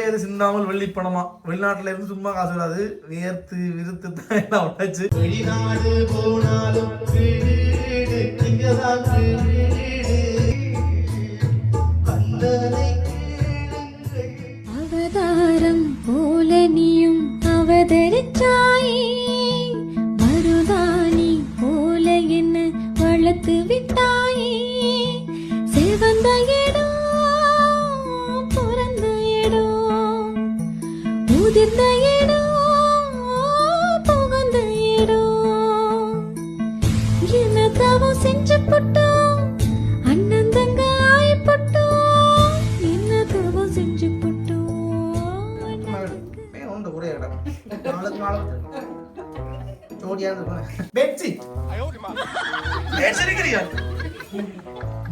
வயது சிந்தாமல் வெள்ளி பணமா, வெளிநாட்டுல இருந்து சும்மா காசு வராது, வியர்த்து விருத்து தான் எல்லாம் உழைச்சு. வெளிநாடு போனாலும் அவதாரம் போல நீயும் அவதரிச்சாயே, மருதாணி போல என்ன வளர்த்து விட்டாயே. செவந்த இடம் பிறந்த இடம், உதிர்ந்த இடம் புகுந்த இடம். என்ன தவம் செஞ்சு போட்டோம் அண்ணன் தங்க ஆயப்பட்டோம், என்ன தவம் செஞ்சு போட்டோம். ஒரே இடம் நாளுக்கு நாளுக்கு ஜோடியா பெட்ஷீட்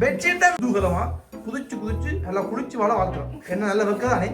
பெட்ஷீட் தான் தூக்கலமா குதிச்சு குதிச்சு நல்லா குளிச்சு வாழ வாழ்க்கிறோம். என்ன நல்ல வெக்கதானே.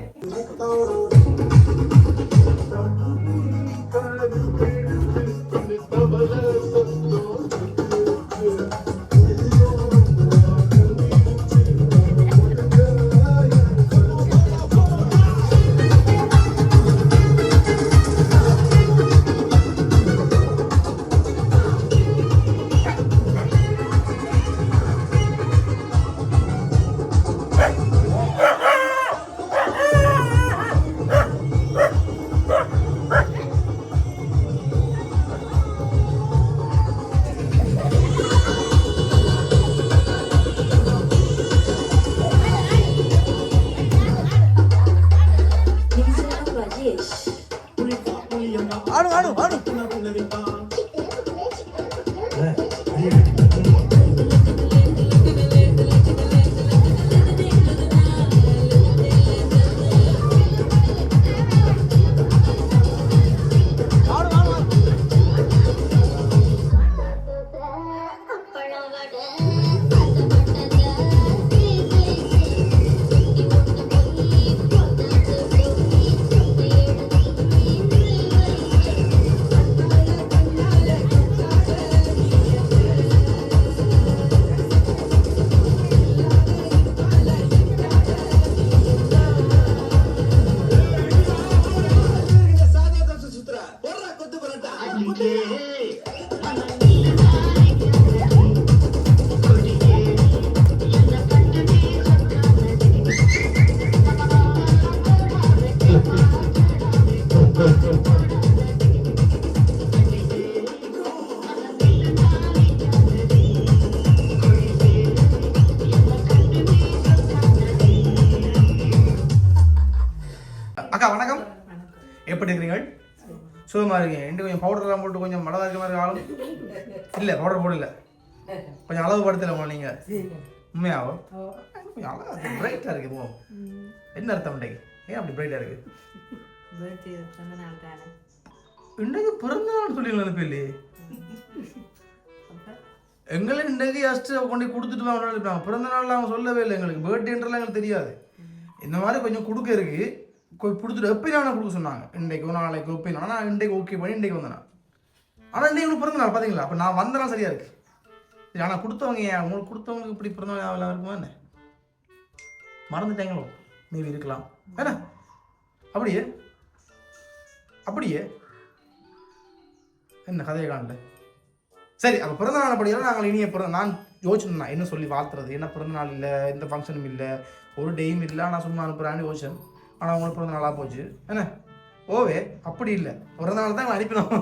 ஆடு ஆடு ஆடு அக்கா வணக்கம், எப்படி இருக்கிறீங்க? சுகமா இருக்கீங்க? ரெண்டு கொஞ்சம் பவுடர்லாம் போட்டு கொஞ்சம் மழை இருக்க மாதிரி ஆளும் இல்லை, பவுடர் போடல, கொஞ்சம் அளவு படுத்தல நீங்கள் உண்மையாகும். பிரைட்டாக இருக்கு போ. என்ன அர்த்தம் இன்றைக்கு? ஏன் அப்படி பிரைட்டாக இருக்கு? இன்றைக்கு பிறந்த நாள் சொல்லி நினைப்பு இல்லையே. எங்களை இன்றைக்கு ஜஸ்ட் கொண்டு கொடுத்துட்டு தான் நினைப்பாங்க. பிறந்த நாள் அவங்க சொல்லவே இல்லை எங்களுக்கு. பர்த்டேன்றலாம் எங்களுக்கு தெரியாது. இந்த மாதிரி கொஞ்சம் கொடுக்க இருக்கு, கொடுத்துட்டு எப்பயும் நான் கொடுக்க சொன்னாங்க. இன்றைக்கு நாளைக்கு எப்பயும் ஆனால் இன்றைக்கு ஓகே பண்ணி இன்றைக்கு வந்தேன். ஆனால் இன்றைக்கு பிறந்த நாள் பார்த்தீங்களா? அப்போ நான் வந்தேன்னா சரியா இருக்கு. சரி, ஆனால் கொடுத்தவங்க ஏன் உங்களுக்கு கொடுத்தவங்களுக்கு இப்படி பிறந்த நாள் ஆகலாம் இருக்குமா என்ன? மறந்துட்டாங்களோ? மேபி இருக்கலாம். ஏன்னா அப்படியே அப்படியே என்ன கதையை காணல. சரி, அப்போ பிறந்த நாள் அப்படியெல்லாம் நாங்கள் இனிய பிறந்த நான் யோசிச்சுருந்தேன் என்ன சொல்லி வாழ்த்துறது. என்ன பிறந்த நாள் இல்லை, எந்த ஃபங்க்ஷனும் இல்லை, ஒரு டேயும் இல்லை, நான் சும்மா அனுப்புகிறான்னு யோசிச்சேன். ஆனால் அவங்களுக்கு பிறந்த நாளாக போச்சு. என்ன ஓவே அப்படி இல்லை, பிறந்த நாள் தான் அனுப்பினோம்.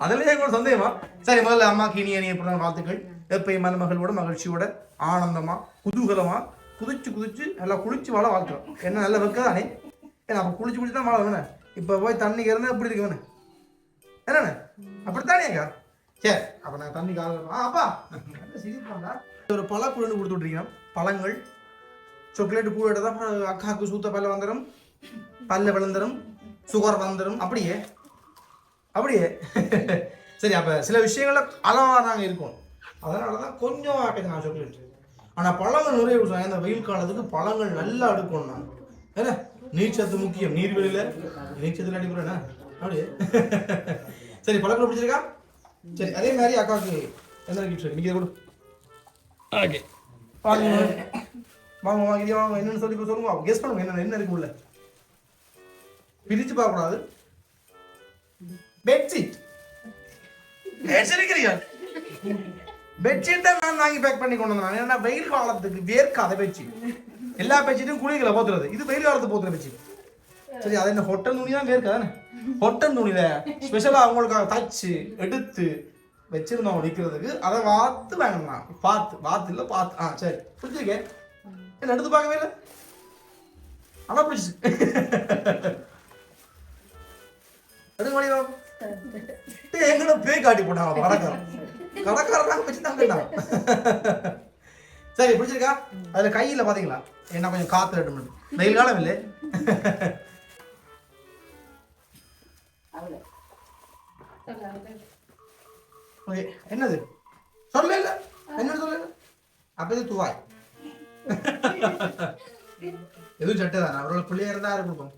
அதுலேயே கூட சந்தேகமா. சரி, முதல்ல அம்மாக்கு இனிய பிறந்த நாள் வாழ்த்துக்கள். எப்பயும் மருமகளோட மகிழ்ச்சியோட ஆனந்தமாக குதூகலமாக குதிச்சு குதிச்சு நல்லா குளிச்சு வாழ வாழ்த்துறோம். என்ன நல்ல வெக்கதானே. ஏன்னா அப்போ குளிச்சு குளிச்சு தான் வாழ வேணே. இப்போ போய் தண்ணி கிறந்தா எப்படி இருக்கு வேணே என்னண்ணே? அப்படித்தானேக்கா? சரி, அப்போ நான் தண்ணி அப்பா சிரிப்பாண்டா. ஒரு பழக்குழு கொடுத்து விட்ருக்கீங்க. பழங்கள் சாக்லேட்டு பூ தான் அக்காவுக்கு சூத்த பல்ல வந்துடும், பல்ல விழுந்துடும், சுகர் வந்துடும். அப்படியே அப்படியே சரி, அப்போ சில விஷயங்கள அளவாக நாங்கள் இருக்கோம். அதனால தான் கொஞ்சம் ஆட்டேங்க நான் சாக்லேட். ஆனால் பழங்கள் நிறைய கொடுத்தாங்க. இந்த வெயில் காலத்துக்கு பழங்கள் நல்லா எடுக்கணும். நான் ஏன்னா நீர்ச்சத்து முக்கியம். நீர்வெளியில் நீர்ச்சத்தில் அடிக்கிறேன்னா அப்படியே. சரி, பழங்கள் பிடிச்சிருக்கா? சரி, அதே மாதிரி அக்காவுக்கு என்ன கிஃப்ட் இருக்கு நீங்கள் கொடு. ஓகே, வாங்க வாங்க வாங்க, இது வாங்க. என்னென்னு சொல்லி சொல்லுங்க, கெஸ் பண்ணுங்க என்ன என்ன இருக்கு உள்ள. பிரிச்சு பார்க்க கூடாது. பெட்ஷீட் பெட்ஷீட்டை நான் வாங்கி பேக் பண்ணி கொண்டு வந்தேன். ஏன்னா வெயில் காலத்துக்கு வேர்க்காத பெட்ஷீட். எல்லா பெட்ஷீட்டும் குளிர்களை போத்துறது, இது வெயில் காலத்துக்கு போத்துற பெட்ஷீட். சரி, அது என்ன ஹொட்டன் துணி தான் வேர்க்காதானே. ஹொட்டன் துணியில ஸ்பெஷலாக அவங்களுக்காக தச்சு எடுத்து வச்சிருந்தவங்க விற்கிறதுக்கு அதை பார்த்து வாங்கணும். பார்த்து இல்லை பார்த்து. சரி பிடிச்சிருக்கேன். என்ன எடுத்து பார்க்கவே இல்லை, அதான் பிடிச்சி எடுக்க முடியும். எங்கட பேய் காட்டி போட்டாங்க கடைக்காரன் வச்சு தான் கேட்டாங்க. சரி பிடிச்சிருக்கா? அதுல கையில பாத்தீங்களா என்ன கொஞ்சம் காத்து ரெண்டு வெயில் காலம் இல்லை. என்னது சொல்ல இல்ல, என்ன சொல்ல இல்ல, அப்ப இது துவாய் எதுவும் சட்டை தானே. அவரோட பிள்ளையா இருந்தா யாரு கொடுப்போம்,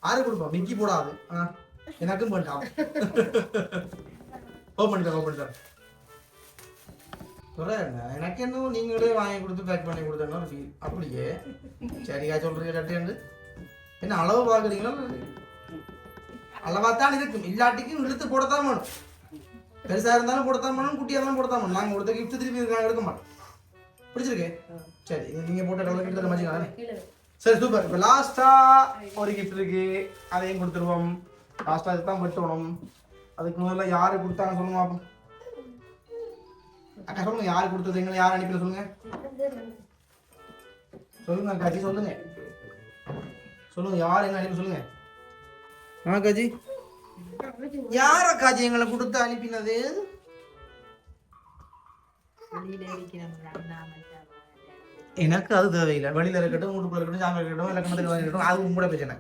யாரு கொடுப்போம், மிக்கி போடாது. எனக்கும் பண்ணிட்டான். பண்ணிட்டேன் எனக்கு என்ன நீங்களே வாங்கி கொடுத்து பேக் பண்ணி கொடுத்தேன்னு ஒரு ஃபீல். அப்படியே சரியா சொல்றீங்க சட்டைன்னு. என்ன அளவு பார்க்குறீங்களா? அளவாத்தான் இருக்கும், இல்லாட்டிக்கும் இழுத்து போடத்தான் வேணும். பெருசா இருந்தாலும் போடத்தான் வேணும், குட்டியா இருந்தாலும் போடத்தான் வேணும். நாங்கள் கொடுத்த கிஃப்ட் திருப்பி நாங்கள் எடுக்க மாட்டோம். பிடிச்சிருக்கு? சரி, நீங்க போட்ட டவுன் கிட்ட மச்சிக்கலாம். சரி சூப்பர். இப்போ லாஸ்டா ஒரு கிஃப்ட் இருக்கு, அதையும் கொடுத்துருவோம். லாஸ்டா இதுதான் வெட்டணும். அதுக்கு முதல்ல யாரு கொடுத்தாங்க சொல்லுங்க பாப்போம். அக்கா சொல்லுங்க, யாரு கொடுத்தது, எங்களை யார் அனுப்பி சொல்லுங்க. சொல்லுங்க அக்காஜி, சொல்லுங்க சொல்லுங்க, யார் எங்க அனுப்பி சொல்லுங்க. அக்காஜி, யார் அக்காஜி எங்களை கொடுத்து அனுப்பினது? எனக்கு அது தேவையில்லை. வெளியில இருக்கட்டும், வீட்டுக்குள்ள இருக்கட்டும், சாமி இருக்கட்டும், இலக்கணத்துக்கு இருக்கட்டும், அது உங்களோட பிரச்சனை.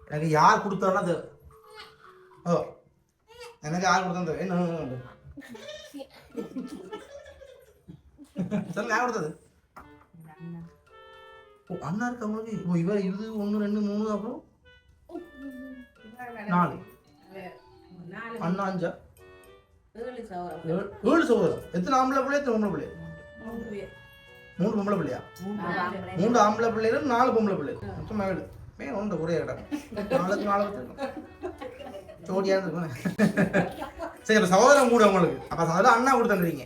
எனக்கு யார் கொடுத்தாருன்னா அது எனக்கு யார் கொடுத்தா என்ன சொல்ல யார் கொடுத்தது? அண்ணா இருக்கு அவங்களுக்கு. இவர் இது 1 2 3 அப்புறம் 4 அண்ணா 5 7 சகோதரர். எத்தனை ஆம்பளை பிள்ளை, எத்தனை பொம்பளை பிள்ளை? 3 பொம்பளை பிள்ளையா? 3 ஆம்பளை பிள்ளைகள் 4 பொம்பளை பிள்ளை. சும்மா வீடு மேலே ஒன்று ஒரே இடம் 4 ஜோடியா இருக்கும். சரி, அப்ப சகோதரன் கூட உங்களுக்கு. அப்ப சகோதரன் அண்ணா கொடுத்துறீங்க.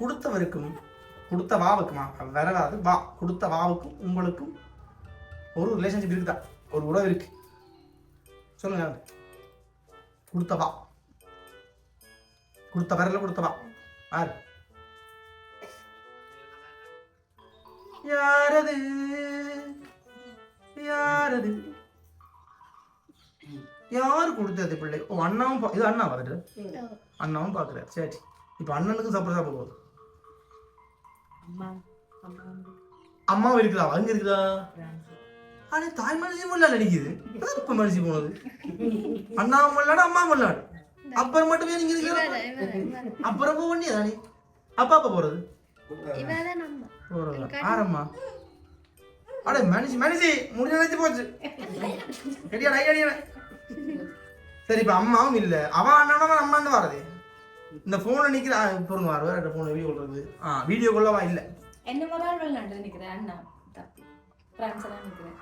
கொடுத்தவருக்கும் கொடுத்த வாவுக்குமா வரலாது வா, கொடுத்த வாவுக்கும் உங்களுக்கும் ஒரு ரிலேஷன்ஷிப் இருக்குதா, ஒரு உறவு இருக்கு. சொல்லுங்க. கொடுத்த வா, கொடுத்த வரல, கொடுத்த வா யாரு? யாரது யாரது யாரு கொடுத்தது பிள்ளை? அண்ணாவும் இது அண்ணா பார்த்துட்டு அண்ணாவும் பார்க்குறாரு. சரி, இப்போ அண்ணனுக்கு சாப்பிட சாப்பிட போகுது. அம்மாவும் இருக்குதா? அங்க இருக்குதா? ஆனா தாய் மனுஷி முள்ளாடு நிக்குது. இப்ப மனுஷி போனது அண்ணாவும் முள்ளாடு, அம்மா முள்ளாடு. அப்புறம் மட்டுமே நீங்க இருக்கிற அப்புறம் போக வேண்டியதானே. அப்பா அப்பா போறது ஆரம்மா. அட மனுஷி மனுஷி முடி நினைச்சு போச்சு. சரி, இப்ப அம்மாவும் இல்ல, அவன் அண்ணாவும் அம்மான்னு வரது. இந்த போன்ல நிக்கிற பொருங்க வர வேற போன் வீடியோ கொள்றது. வீடியோ கொள்ளவா இல்ல, என்ன முதல் வெளிநாட்டு நிக்கிறேன் அண்ணா தப்பி பிரான்ஸ்ல நிக்கிறேன்.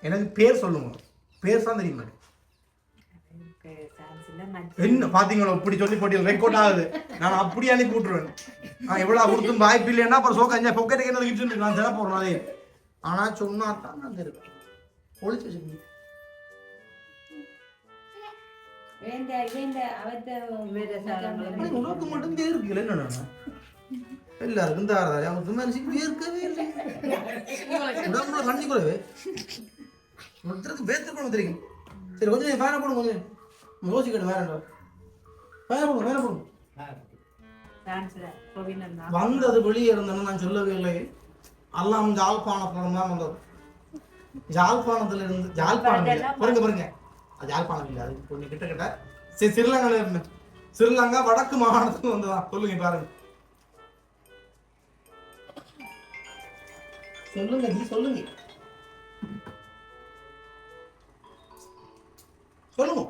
எனக்கு பேர் சொல்லுங்க, பேர் தான் தெரியுமா? என்ன பாத்தீங்களா இப்படி சொல்லி போட்டியில் ரெக்கார்ட் ஆகுது. நான் அப்படி அனுப்பி விட்டுருவேன். எவ்வளவு கொடுத்தும் வாய்ப்பு இல்லைன்னா அப்புறம் சோக்க அஞ்சா பொக்கெட்டுக்கு என்ன கிஃப்ட் நான் தர போறேன். அதே ஆனா சொன்னா தான் நான் தெரியும். ஒழிச்சு வச்சுக்கீங்க. உனக்கு மட்டும் வேர்க்கல என்ன எல்லாருக்கும் தாரதாரி அவருக்கு மனுஷன் வேர்க்கவே இல்லை. உடம்புல கண்ணி கூடவே ஒருத்தருக்கு வேர்த்துக்கணும் தெரியும். சரி, கொஞ்சம் ஃபேனை போடும், கொஞ்சம் யோசிக்கணும். வேற ஃபேனை போடும், ஃபேனை போடும். வந்தது வெளியே இருந்தேன்னு நான் சொல்லவே இல்லை. எல்லாம் ஜாழ்ப்பாணத்துல தான் வந்தது. ஜாழ்ப்பாணத்துல இருந்து ஜாழ்ப்பாணம் பாருங்க ஜாழ்ப்பாணம் இல்லை, அது கொஞ்சம் கிட்ட கிட்ட ஸ்ரீலங்கால இருந்தேன். ஸ்ரீலங்கா வடக்கு மாகாணத்துக்கு வந்துதான். சொல்லுங்க பாருங்க, சொல்லுங்க ஜி, சொல்லுங்க சொல்லுங்க.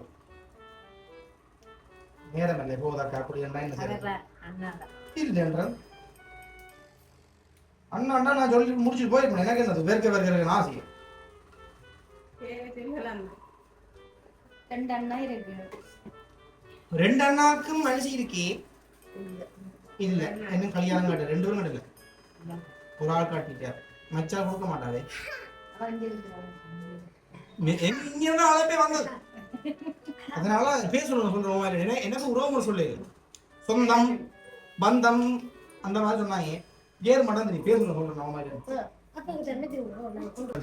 நேரம் இல்லை போதாக்கா. அப்படி என்ன இல்லைன்ற அண்ணா அண்ணா நான் சொல்லி முடிச்சுட்டு போயிருப்பேன். எனக்கு என்னது வேர்க்க ஆசை. 2 அண்ணா இருக்கு. 2 அண்ணாக்கும் மனசு இருக்கே. இல்ல இன்னும் கல்யாணம் காட்டு 2 பேரும் காட்டல. ஒரு ஆள் காட்டிட்டார். மச்சா கொடுக்க மாட்டாவே. இங்க இருந்தா ஆளே வந்தது. அதனால பேசணும் சொல்ற மாதிரி எனக்கு உறவு சொல்லு. சொந்தம் பந்தம் அந்த மாதிரி சொன்னாங்க. ஏர் மடம் நீ பேசணும் சொல்ற மாதிரி.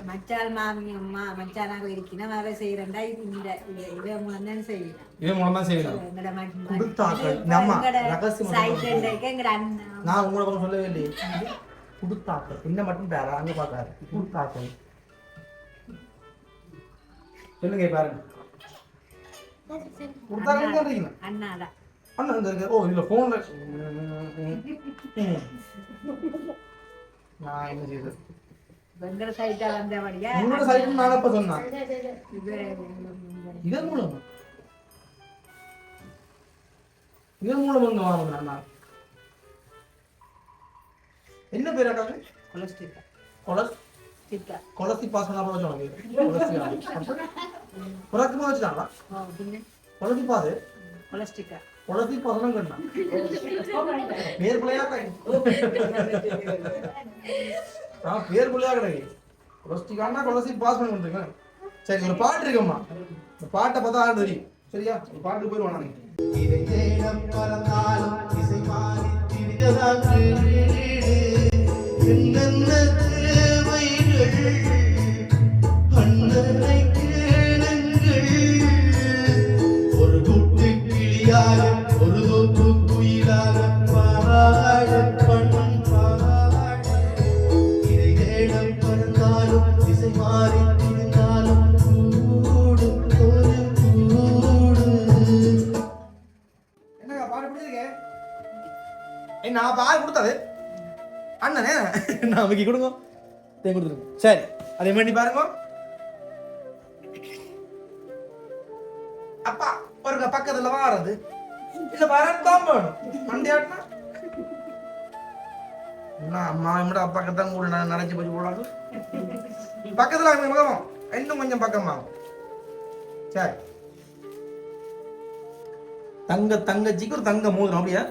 மச்சால் மாமி அம்மா மச்சானாக இருக்கினா வேலை செய்யறேன்டா. இவன் மூலம் தான் செய்யலாம். இவன் மூலம் தான் செய்யலாம். நான் உங்களை பக்கம் சொல்லவே இல்லையே. குடுத்தாக்கள் என்ன மட்டும் பேர அங்க பாக்காரு. குடுத்தாக்கள் சொல்லுங்க பாருங்க. குடுத்தாக்கள் அண்ணாடா அண்ணா இருக்கு. ஓ இல்ல போன்ல நான் என்ன செய்யுது வெங்கட சைட்டா வந்தபடியா உங்களோட சைடு நான் அப்ப சொன்னேன். இதன் மூலம் வந்து வாங்க. என்ன பேர் அக்காங்க? கொலஸ்ட்ரிக்கா கொலஸ்டி பாஸ் பண்ணா போல சொன்னாங்க. கொலஸ்டி வச்சுட்டாங்களா? கொலஸ்டி பாஸ் கொலஸ்ட்ரிக்கா கொலஸ்டி பாஸ் தான் கண்ணா பேர் பிள்ளையா பேர் பிள்ளையா கிடையாது. கொலஸ்டிக்கானா கொலஸ்டி பாஸ் பண்ணி வந்துருங்க. சரி ஒரு பாட்டு இருக்கும்மா. இந்த பாட்டை பார்த்தா ஆண்டு தெரியும். சரியா ஒரு பாட்டுக்கு போயிடுவாங்க. ஒரு கூட்டு கிளியாக ஒரு தோப்பு குயிலாக நான் பால் கொடுத்தாது அண்ணனே நான் அமைக்கி கொடுங்க தேன் கொடுத்துருங்க. சரி அதே மாதிரி பாருங்க. அப்பா ஒரு பக்கத்துல வாரது இல்ல வரத்தான் வேணும். மண்டியாட்டினா அம்மா கூட பக்கத்தான் கூட நினைச்சு போச்சு போடாது. பக்கத்துல முகமும் இன்னும் கொஞ்சம் பக்கமாகும். சரி தங்கச்சிக்கு ஒரு தங்க மோதிரம் அப்படியா?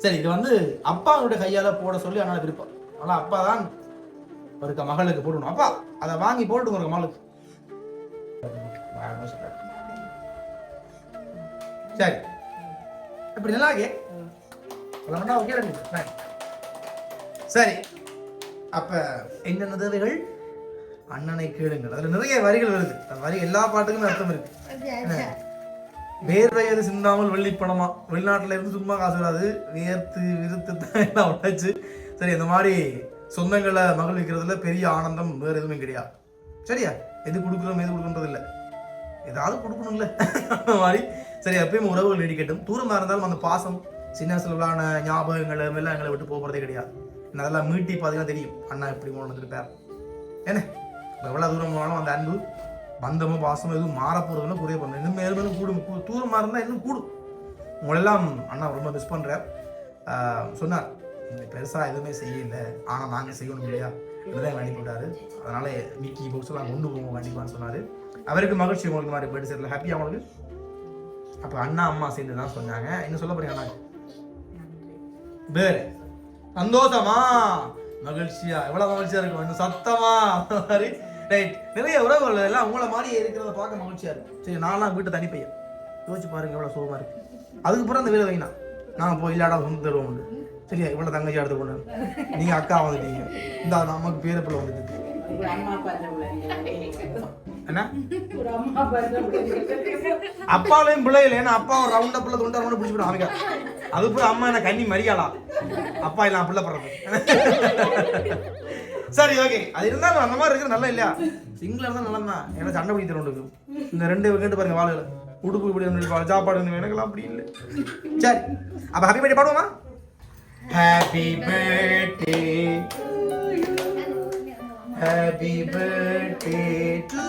சரி இது வந்து அப்பாவுடைய கையால போட சொல்லி அதனால விருப்பம். ஆனா அப்பா தான் ஒரு மகளுக்கு போடணும். அப்பா அதை வாங்கி போட்டுங்க ஒரு மகளுக்கு. சரி இப்படி நல்லா இருக்கே. சரி அப்ப என்னென்ன தேவைகள் அண்ணனை கேளுங்கள். அதுல நிறைய வரிகள் வருது. அந்த வரி எல்லா பாட்டுக்கும் அர்த்தம் இருக்கு. வேர்வையது சிந்தாமல் வெள்ளிப்பணமா. வெளிநாட்டுல இருந்து சும்மா காசு வராது. வியர்த்து விருத்து தான் எல்லாம் உழைச்சு. சரி இந்த மாதிரி சொந்தங்களை மகிழ்விக்கிறதுல பெரிய ஆனந்தம் வேற எதுவுமே கிடையாது. சரியா எது கொடுக்குறோம் எது கொடுக்குறது இல்லை. ஏதாவது கொடுக்கணும்ல அந்த மாதிரி. சரி எப்பயும் உறவுகள் நீடிக்கட்டும். தூரமா இருந்தாலும் அந்த பாசம் சின்ன சிலவான ஞாபகங்களை எல்லாம் எங்களை விட்டு போகிறதே கிடையாது. அதெல்லாம் மீட்டி பார்த்தீங்கன்னா தெரியும் அண்ணா எப்படி போனதுன்னு பேர் என்ன. எவ்வளோ தூரம் போனாலும் அந்த அன்பு பந்தமும் பாசமும் எதுவும் மாற போகிறதுல குறைய போகணும். இன்னும் மேலும் கூடும். தூரமாக இருந்தால் இன்னும் கூடும். உங்களெல்லாம் அண்ணா ரொம்ப மிஸ் பண்ணுறார். சொன்னார் பெருசாக எதுவுமே செய்யலை ஆனால் நாங்கள் செய்யணும் இல்லையா இதுதான் அனுப்பிவிட்டாரு. அதனால மிக்கி புக்ஸ் எல்லாம் கொண்டு போவோம் கண்டிப்பான்னு சொன்னார். அவருக்கு மகிழ்ச்சி உங்களுக்கு மாதிரி போயிட்டு சரியில்லை ஹாப்பியாக அவங்களுக்கு. அப்போ அண்ணா அம்மா சேர்ந்து தான் சொன்னாங்க. என்ன சொல்ல போறீங்க அண்ணா? வேறு சந்தோஷமா மகிழ்ச்சியா எவ்வளவு மகிழ்ச்சியா இருக்கும் இன்னும் சத்தமா மாதிரி. ரைட் நிறைய உறவுகள் எல்லாம் உங்களை மாதிரி இருக்கிறத பார்க்க மகிழ்ச்சியா இருக்கு. சரி நான்லாம் வீட்டை தனி பையன் யோசிச்சு பாருங்க எவ்வளவு சுகமா இருக்கு. அதுக்கப்புறம் அந்த வீடு வைனா நாங்கள் போய் இல்லாடா சொந்த தருவோம் உண்டு. சரியா இவ்வளவு தங்கச்சி எடுத்து கொண்டு நீங்க அக்கா வந்துட்டீங்க. இந்த நமக்கு பேர பிள்ளை வந்துட்டு என்ன அப்பாவையும் பிள்ளை இல்லை. ஏன்னா அப்பா ஒரு ரவுண்டா பிள்ளை தொண்டா ரவுண்டா பிடிச்சி போயிடும் அமைக்கா. அது போய் அம்மா என்ன கண்ணி மரியாளா அப்பா இல்லை பிள்ளை படுறது. சரி ஓகே அது இருந்தாலும் அந்த மாதிரி இருக்கிறது நல்லா இல்லையா? சிங்கிளா இருந்தா நல்லா தான். ஏன்னா சண்டை பிடி தரும். இந்த 2 கேட்டு பாருங்க வாழை உடுப்பு இப்படி சாப்பாடு எனக்கெல்லாம் அப்படி இல்லை. சரி அப்ப ஹாப்பி பர்த்டே பாடுவோமா? Happy birthday Happy birthday to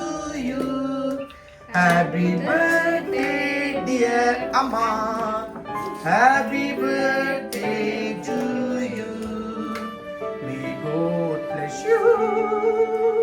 you. Happy birthday dear Amma. Happy birthday to you. God bless you.